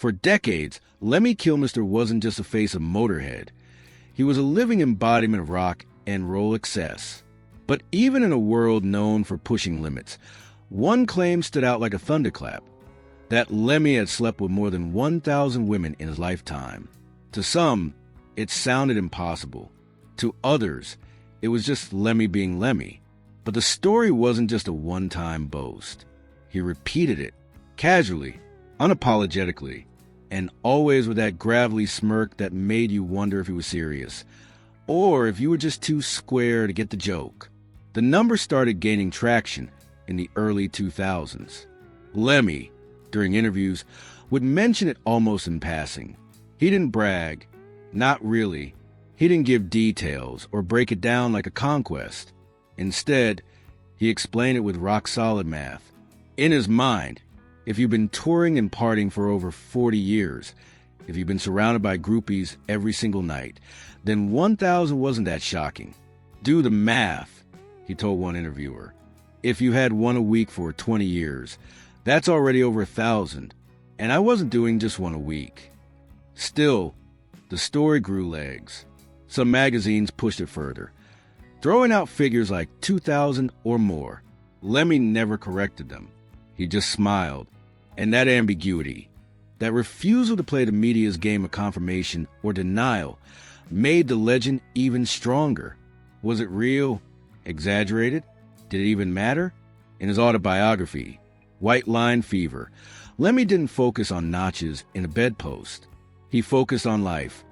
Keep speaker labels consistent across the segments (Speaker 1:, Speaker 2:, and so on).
Speaker 1: For decades, Lemmy Kilmister wasn't just a face of Motorhead. He was a living embodiment of rock and roll excess. But even in a world known for pushing limits, one claim stood out like a thunderclap: that Lemmy had slept with more than 1,000 women in his lifetime. To some, it sounded impossible. To others, it was just Lemmy being Lemmy. But the story wasn't just a one-time boast. He repeated it, casually, unapologetically, and always with that gravelly smirk that made you wonder if he was serious, or if you were just too square to get the joke. The number started gaining traction in the early 2000s. Lemmy, during interviews, would mention it almost in passing. He didn't brag, not really. He didn't give details or break it down like a conquest. Instead, he explained it with rock-solid math. In his mind, if you've been touring and partying for over 40 years, if you've been surrounded by groupies every single night, then 1,000 wasn't that shocking. Do the math, he told one interviewer. If you had one a week for 20 years, that's already over 1,000, and I wasn't doing just one a week. Still, the story grew legs. Some magazines pushed it further, throwing out figures like 2,000 or more. Lemmy never corrected them. He just smiled. And that ambiguity, that refusal to play the media's game of confirmation or denial, made the legend even stronger. Was it real? Exaggerated? Did it even matter? In his autobiography, White Line Fever, Lemmy didn't focus on notches in a bedpost. He focused on life,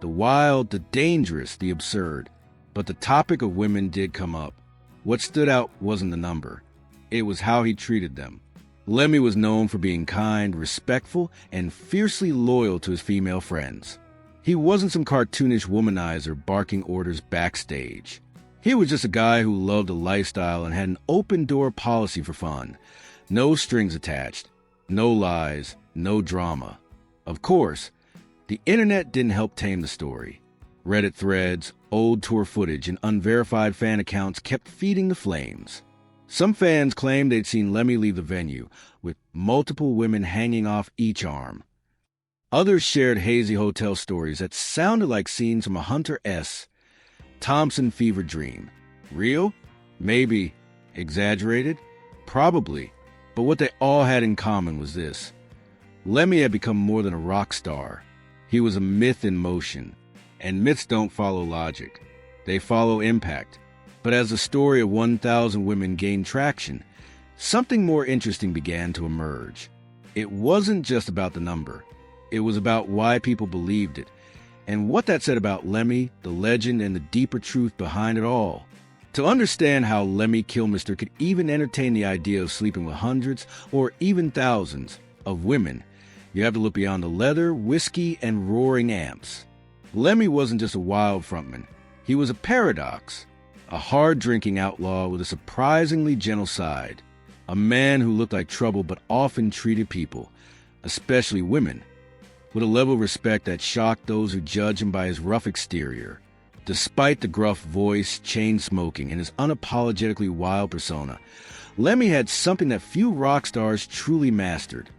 Speaker 1: the wild, the dangerous, the absurd. But the topic of women did come up. What stood out wasn't the number. It was how he treated them. Lemmy was known for being kind, respectful, and fiercely loyal to his female friends. He wasn't some cartoonish womanizer barking orders backstage. He was just a guy who loved a lifestyle and had an open-door policy for fun. No strings attached, no lies, no drama. Of course, the internet didn't help tame the story. Reddit threads, old tour footage, and unverified fan accounts kept feeding the flames. Some fans claimed they'd seen Lemmy leave the venue, with multiple women hanging off each arm. Others shared hazy hotel stories that sounded like scenes from a Hunter S. Thompson fever dream. Real? Maybe. Exaggerated? Probably. But what they all had in common was this: Lemmy had become more than a rock star. He was a myth in motion. And myths don't follow logic. They follow impact. But as the story of 1,000 women gained traction, something more interesting began to emerge. It wasn't just about the number. It was about why people believed it, and what that said about Lemmy, the legend, and the deeper truth behind it all. To understand how Lemmy Kilmister could even entertain the idea of sleeping with hundreds, or even thousands, of women, you have to look beyond the leather, whiskey, and roaring amps. Lemmy wasn't just a wild frontman. He was a paradox. A hard-drinking outlaw with a surprisingly gentle side. A man who looked like trouble but often treated people, especially women, with a level of respect that shocked those who judged him by his rough exterior. Despite the gruff voice, chain smoking, and his unapologetically wild persona, Lemmy had something that few rock stars truly mastered: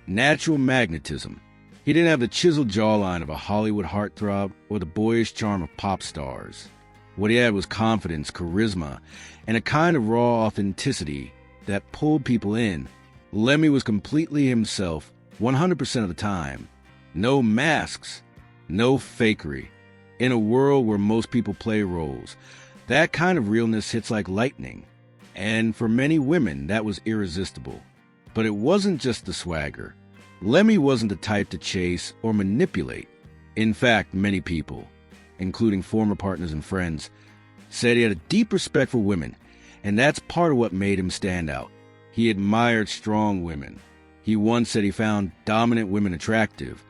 Speaker 1: natural magnetism. He didn't have the chiseled jawline of a Hollywood heartthrob or the boyish charm of pop stars. What he had was confidence, charisma, and a kind of raw authenticity that pulled people in. Lemmy was completely himself, 100% of the time. No masks, no fakery. In a world where most people play roles, that kind of realness hits like lightning. And for many women, that was irresistible. But it wasn't just the swagger. Lemmy wasn't the type to chase or manipulate. In fact, many people, including former partners and friends, said he had a deep respect for women, and that's part of what made him stand out. He admired strong women. He once said he found dominant women attractive,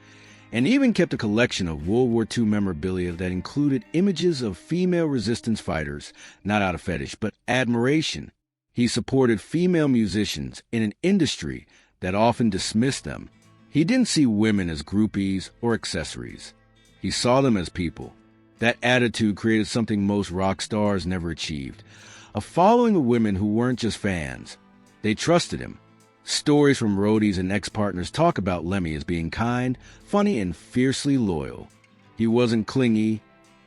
Speaker 1: and even kept a collection of World War II memorabilia that included images of female resistance fighters, not out of fetish, but admiration. He supported female musicians in an industry that often dismissed them. He didn't see women as groupies or accessories. He saw them as people. That attitude created something most rock stars never achieved: a following of women who weren't just fans. They trusted him. Stories from roadies and ex-partners talk about Lemmy as being kind, funny, and fiercely loyal. He wasn't clingy,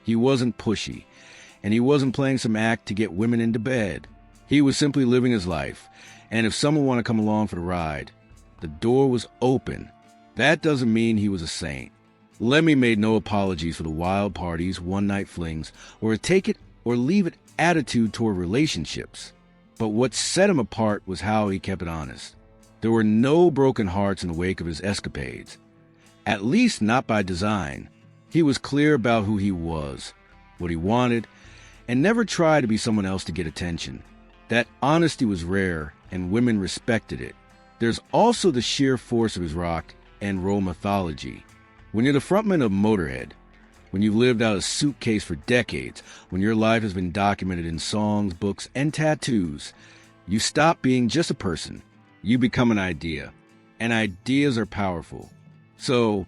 Speaker 1: he wasn't pushy, and he wasn't playing some act to get women into bed. He was simply living his life, and if someone wanted to come along for the ride, the door was open. That doesn't mean he was a saint. Lemmy made no apologies for the wild parties, one-night flings, or a take-it-or-leave-it attitude toward relationships. But what set him apart was how he kept it honest. There were no broken hearts in the wake of his escapades. At least not by design. He was clear about who he was, what he wanted, and never tried to be someone else to get attention. That honesty was rare, and women respected it. There's also the sheer force of his rock and roll mythology. When you're the frontman of Motorhead, when you've lived out a suitcase for decades, when your life has been documented in songs, books, and tattoos, you stop being just a person. You become an idea, and ideas are powerful. So,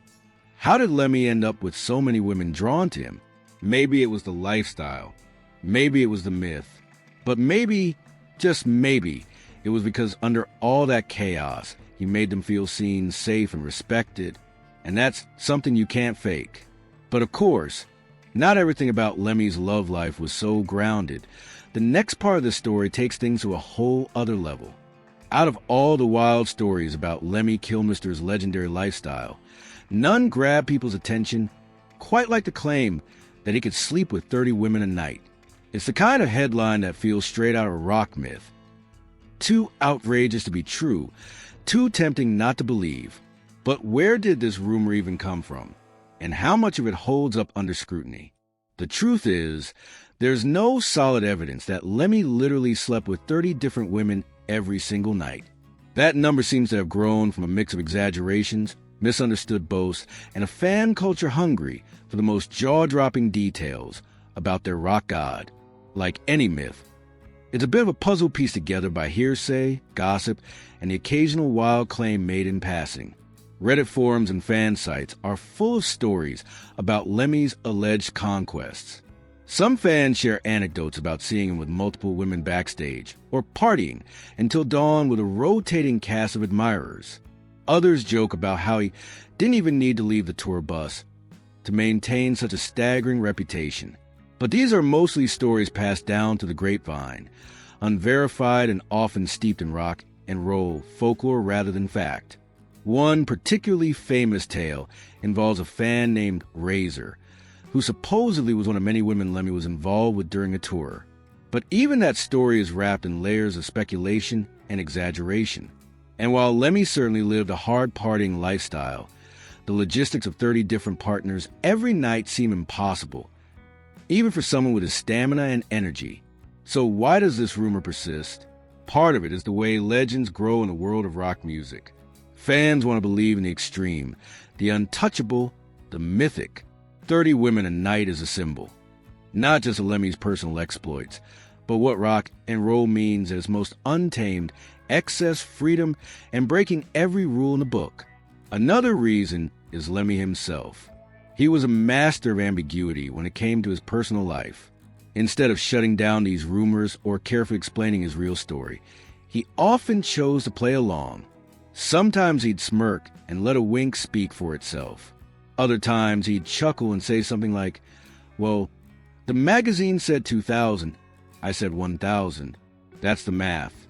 Speaker 1: how did Lemmy end up with so many women drawn to him? Maybe it was the lifestyle. Maybe it was the myth. But maybe, just maybe, it was because under all that chaos, he made them feel seen, safe, and respected. And that's something you can't fake. But of course, not everything about Lemmy's love life was so grounded. The next part of the story takes things to a whole other level. Out of all the wild stories about Lemmy Kilmister's legendary lifestyle, none grabbed people's attention quite like the claim that he could sleep with 30 women a night. It's the kind of headline that feels straight out of a rock myth. Too outrageous to be true, too tempting not to believe. But where did this rumor even come from? And how much of it holds up under scrutiny? The truth is, there's no solid evidence that Lemmy literally slept with 30 different women every single night. That number seems to have grown from a mix of exaggerations, misunderstood boasts, and a fan culture hungry for the most jaw-dropping details about their rock god. Like any myth, it's a bit of a puzzle pieced together by hearsay, gossip, and the occasional wild claim made in passing. Reddit forums and fan sites are full of stories about Lemmy's alleged conquests. Some fans share anecdotes about seeing him with multiple women backstage, or partying until dawn with a rotating cast of admirers. Others joke about how he didn't even need to leave the tour bus to maintain such a staggering reputation. But these are mostly stories passed down to the grapevine, unverified and often steeped in rock and roll folklore rather than fact. One particularly famous tale involves a fan named Razor, who supposedly was one of many women Lemmy was involved with during a tour. But even that story is wrapped in layers of speculation and exaggeration. And while Lemmy certainly lived a hard-partying lifestyle, the logistics of 30 different partners every night seem impossible, even for someone with his stamina and energy. So why does this rumor persist? Part of it is the way legends grow in the world of rock music. Fans want to believe in the extreme, the untouchable, the mythic. 30 women a night is a symbol, not just of Lemmy's personal exploits, but what rock and roll means at its most untamed, excess, freedom, and breaking every rule in the book. Another reason is Lemmy himself. He was a master of ambiguity when it came to his personal life. Instead of shutting down these rumors or carefully explaining his real story, he often chose to play along. Sometimes he'd smirk and let a wink speak for itself. Other times he'd chuckle and say something like, "Well, the magazine said 2000, I said 1000. That's the math."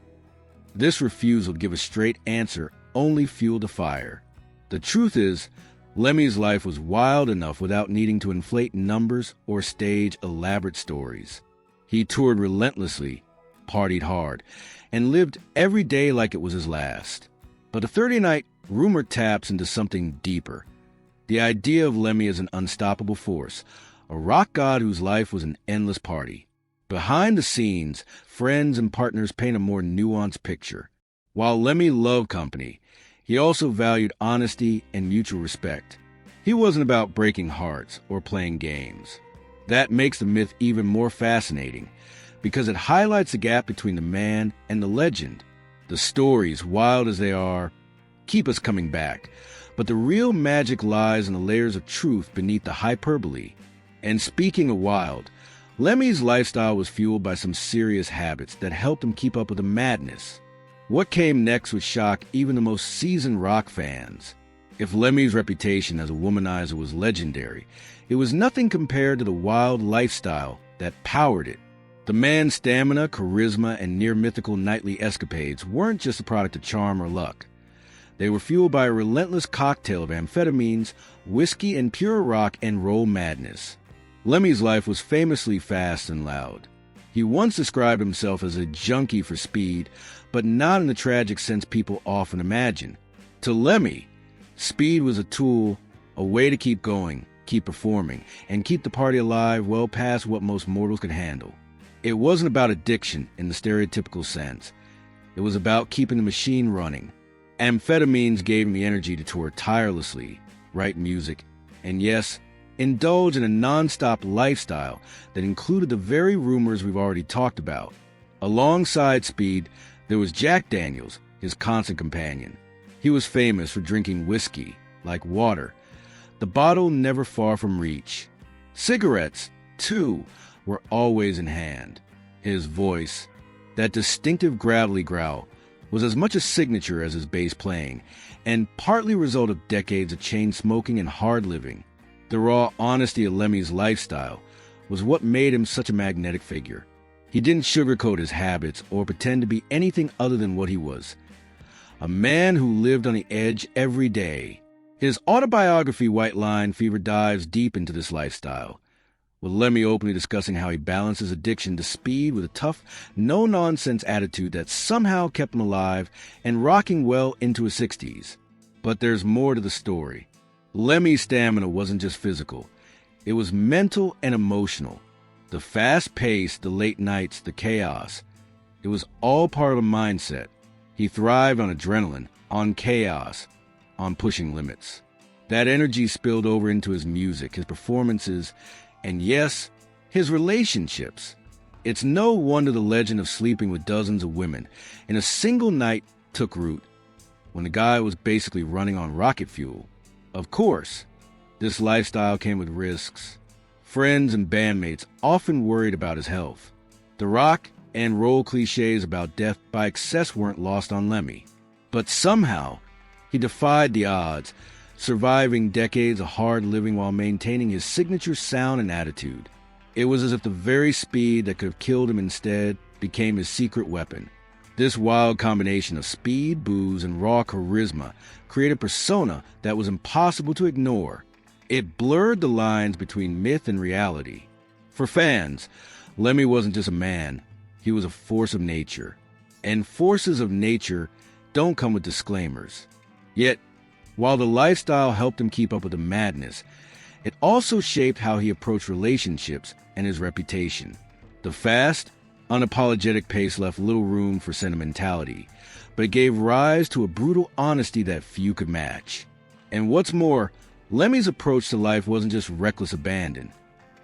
Speaker 1: This refusal to give a straight answer only fueled the fire. The truth is, Lemmy's life was wild enough without needing to inflate numbers or stage elaborate stories. He toured relentlessly, partied hard, and lived every day like it was his last. But the 30-night rumor taps into something deeper. The idea of Lemmy as an unstoppable force, a rock god whose life was an endless party. Behind the scenes, friends and partners paint a more nuanced picture. While Lemmy loved company, he also valued honesty and mutual respect. He wasn't about breaking hearts or playing games. That makes the myth even more fascinating, because it highlights the gap between the man and the legend. The stories, wild as they are, keep us coming back. But the real magic lies in the layers of truth beneath the hyperbole. And speaking of wild, Lemmy's lifestyle was fueled by some serious habits that helped him keep up with the madness. What came next would shock even the most seasoned rock fans. If Lemmy's reputation as a womanizer was legendary, it was nothing compared to the wild lifestyle that powered it. The man's stamina, charisma, and near-mythical nightly escapades weren't just a product of charm or luck. They were fueled by a relentless cocktail of amphetamines, whiskey, and pure rock and roll madness. Lemmy's life was famously fast and loud. He once described himself as a junkie for speed, but not in the tragic sense people often imagine. To Lemmy, speed was a tool, a way to keep going, keep performing, and keep the party alive well past what most mortals could handle. It wasn't about addiction in the stereotypical sense. It was about keeping the machine running. Amphetamines gave him the energy to tour tirelessly, write music, and yes, indulge in a non-stop lifestyle that included the very rumors we've already talked about. Alongside speed, there was Jack Daniels, his constant companion. He was famous for drinking whiskey, like water, the bottle never far from reach. Cigarettes, too, were always in hand. His voice, that distinctive gravelly growl, was as much a signature as his bass playing, and partly a result of decades of chain smoking and hard living. The raw honesty of Lemmy's lifestyle was what made him such a magnetic figure. He didn't sugarcoat his habits or pretend to be anything other than what he was. A man who lived on the edge every day. His autobiography, White Line Fever, dives deep into this lifestyle, with Lemmy openly discussing how he balances addiction to speed with a tough, no-nonsense attitude that somehow kept him alive and rocking well into his 60s. But there's more to the story. Lemmy's stamina wasn't just physical. It was mental and emotional. The fast pace, the late nights, the chaos. It was all part of a mindset. He thrived on adrenaline, on chaos, on pushing limits. That energy spilled over into his music, his performances, and yes, his relationships. It's no wonder the legend of sleeping with dozens of women in a single night took root, when the guy was basically running on rocket fuel. Of course, this lifestyle came with risks. Friends and bandmates often worried about his health. The rock and roll cliches about death by excess weren't lost on Lemmy. But somehow, he defied the odds, surviving decades of hard living while maintaining his signature sound and attitude. It was as if the very speed that could have killed him instead became his secret weapon. This wild combination of speed, booze, and raw charisma created a persona that was impossible to ignore. It blurred the lines between myth and reality. For fans, Lemmy wasn't just a man, he was a force of nature. And forces of nature don't come with disclaimers. Yet, while the lifestyle helped him keep up with the madness, it also shaped how he approached relationships and his reputation. The fast, unapologetic pace left little room for sentimentality, but it gave rise to a brutal honesty that few could match. And what's more, Lemmy's approach to life wasn't just reckless abandon.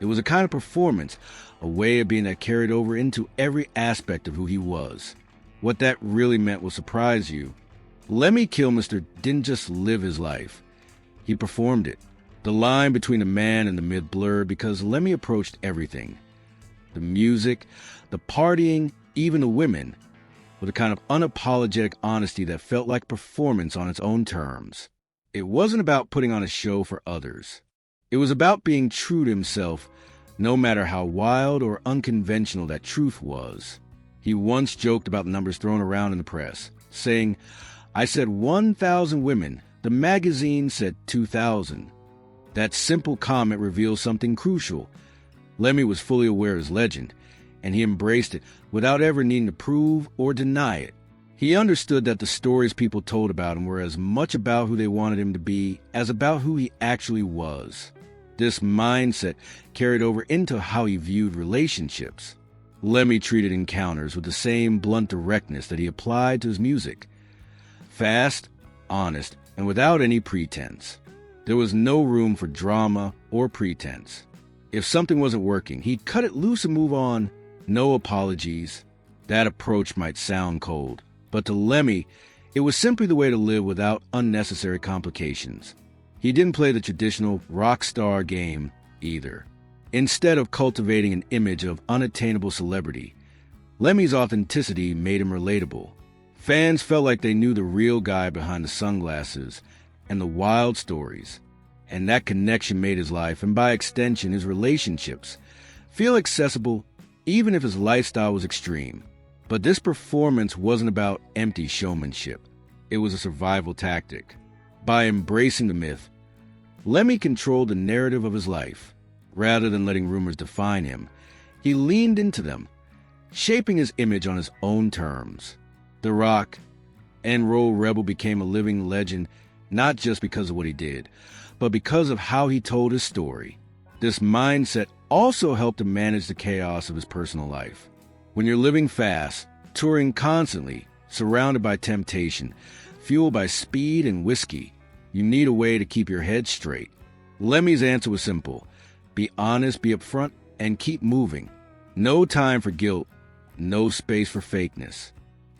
Speaker 1: It was a kind of performance, a way of being that carried over into every aspect of who he was. What that really meant will surprise you. Lemmy Kilmister didn't just live his life. He performed it. The line between the man and the myth blurred because Lemmy approached everything. The music, the partying, even the women, with a kind of unapologetic honesty that felt like performance on its own terms. It wasn't about putting on a show for others. It was about being true to himself, no matter how wild or unconventional that truth was. He once joked about the numbers thrown around in the press, saying, "I said 1,000 women. The magazine said 2,000. That simple comment reveals something crucial. Lemmy was fully aware of his legend, and he embraced it without ever needing to prove or deny it. He understood that the stories people told about him were as much about who they wanted him to be as about who he actually was. This mindset carried over into how he viewed relationships. Lemmy treated encounters with the same blunt directness that he applied to his music. Fast, honest, and without any pretense. There was no room for drama or pretense. If something wasn't working, he'd cut it loose and move on. No apologies. That approach might sound cold, but to Lemmy, it was simply the way to live without unnecessary complications. He didn't play the traditional Rockstar game either. Instead of cultivating an image of unattainable celebrity, Lemmy's authenticity made him relatable. Fans felt like they knew the real guy behind the sunglasses and the wild stories, and that connection made his life, and by extension his relationships, feel accessible even if his lifestyle was extreme. But this performance wasn't about empty showmanship. It was a survival tactic. By embracing the myth, Lemmy controlled the narrative of his life. Rather than letting rumors define him, he leaned into them, shaping his image on his own terms. The rock and roll rebel became a living legend not just because of what he did, but because of how he told his story. This mindset also helped him manage the chaos of his personal life. When you're living fast, touring constantly, surrounded by temptation, fueled by speed and whiskey, you need a way to keep your head straight. Lemmy's answer was simple: be honest, be upfront, and keep moving. No time for guilt, no space for fakeness.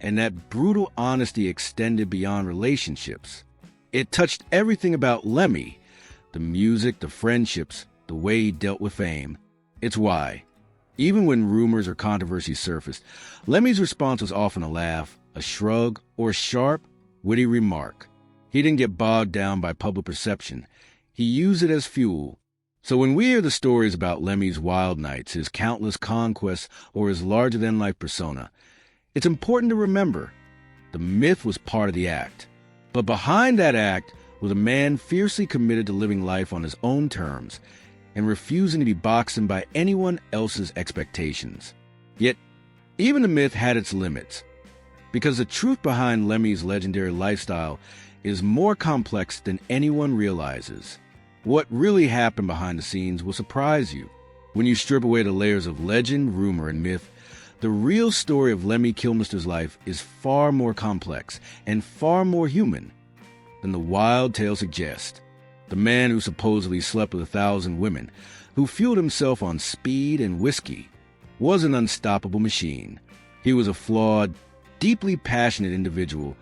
Speaker 1: And that brutal honesty extended beyond relationships. It touched everything about Lemmy: the music, the friendships, the way he dealt with fame. It's why, even when rumors or controversy surfaced, Lemmy's response was often a laugh, a shrug, or a sharp, witty remark. He didn't get bogged down by public perception. He used it as fuel. So when we hear the stories about Lemmy's wild nights, his countless conquests, or his larger-than-life persona, it's important to remember the myth was part of the act. But behind that act was a man fiercely committed to living life on his own terms and refusing to be boxed in by anyone else's expectations. Yet, even the myth had its limits, because the truth behind Lemmy's legendary lifestyle is more complex than anyone realizes. What really happened behind the scenes will surprise you. When you strip away the layers of legend, rumor, and myth, the real story of Lemmy Kilmister's life is far more complex and far more human than the wild tale suggests. The man who supposedly slept with 1,000 women, who fueled himself on speed and whiskey, was an unstoppable machine. He was a flawed, deeply passionate individual,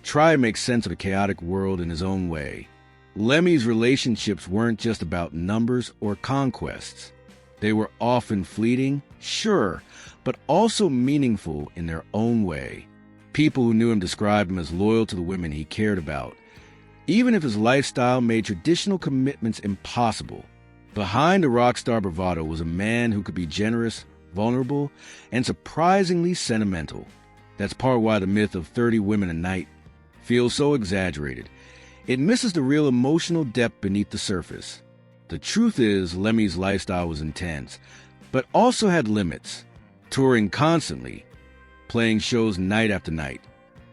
Speaker 1: trying to make sense of a chaotic world in his own way. Lemmy's relationships weren't just about numbers or conquests. They were often fleeting, sure, but also meaningful in their own way. People who knew him described him as loyal to the women he cared about, even if his lifestyle made traditional commitments impossible. Behind the rockstar bravado was a man who could be generous, vulnerable, and surprisingly sentimental. That's part why the myth of 30 women a night feels so exaggerated. It misses the real emotional depth beneath the surface. The truth is, Lemmy's lifestyle was intense, but also had limits. Touring constantly, playing shows night after night,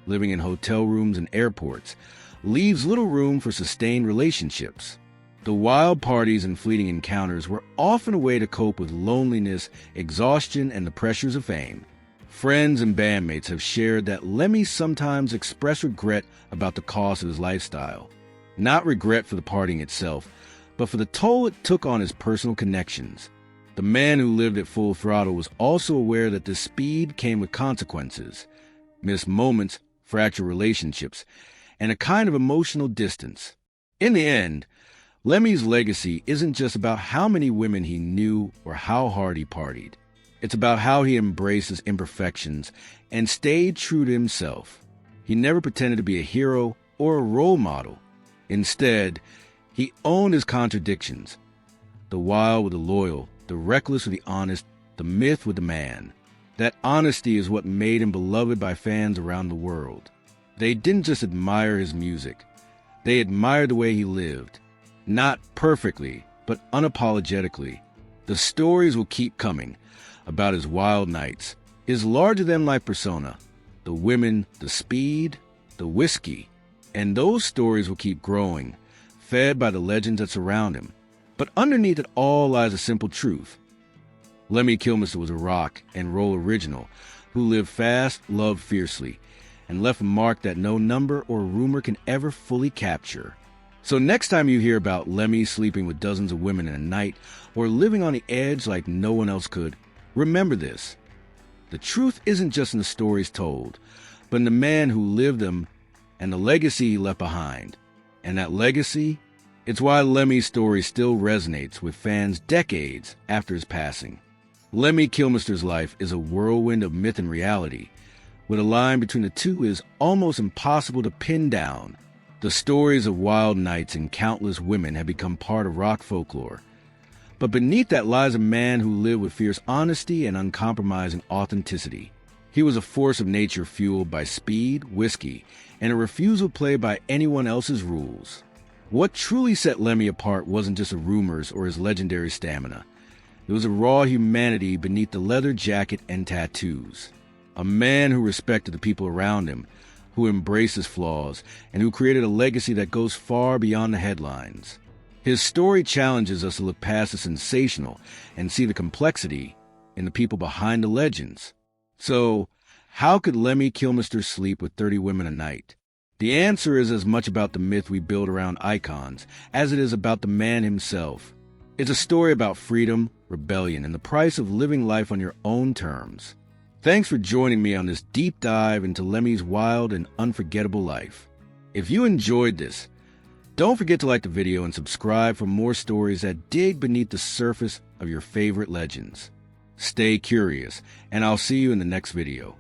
Speaker 1: living in hotel rooms and airports, leaves little room for sustained relationships. The wild parties and fleeting encounters were often a way to cope with loneliness, exhaustion, and the pressures of fame. Friends and bandmates have shared that Lemmy sometimes expressed regret about the cost of his lifestyle. Not regret for the partying itself, but for the toll it took on his personal connections. The man who lived at full throttle was also aware that the speed came with consequences: missed moments, fractured relationships, and a kind of emotional distance. In the end, Lemmy's legacy isn't just about how many women he knew or how hard he partied. It's about how he embraced his imperfections and stayed true to himself. He never pretended to be a hero or a role model. Instead, he owned his contradictions: the wild with the loyal, the reckless with the honest, the myth with the man. That honesty is what made him beloved by fans around the world. They didn't just admire his music. They admired the way he lived. Not perfectly, but unapologetically. The stories will keep coming about his wild nights, his larger-than-life persona, the women, the speed, the whiskey. And those stories will keep growing, fed by the legends that surround him. But underneath it all lies a simple truth. Lemmy Kilmister was a rock and roll original who lived fast, loved fiercely, and left a mark that no number or rumor can ever fully capture. So next time you hear about Lemmy sleeping with dozens of women in a night or living on the edge like no one else could, remember this: the truth isn't just in the stories told, but in the man who lived them and the legacy he left behind. And that legacy, it's why Lemmy's story still resonates with fans decades after his passing. Lemmy Kilmister's life is a whirlwind of myth and reality, where the line between the two is almost impossible to pin down. The stories of wild nights and countless women have become part of rock folklore. But beneath that lies a man who lived with fierce honesty and uncompromising authenticity. He was a force of nature fueled by speed, whiskey, and a refusal to play by anyone else's rules. What truly set Lemmy apart wasn't just the rumors or his legendary stamina. There was a raw humanity beneath the leather jacket and tattoos. A man who respected the people around him, who embraced his flaws, and who created a legacy that goes far beyond the headlines. His story challenges us to look past the sensational and see the complexity in the people behind the legends. So, how could Lemmy Kilmister sleep with 30 women a night? The answer is as much about the myth we build around icons as it is about the man himself. It's a story about freedom, rebellion, and the price of living life on your own terms. Thanks for joining me on this deep dive into Lemmy's wild and unforgettable life. If you enjoyed this, don't forget to like the video and subscribe for more stories that dig beneath the surface of your favorite legends. Stay curious, and I'll see you in the next video.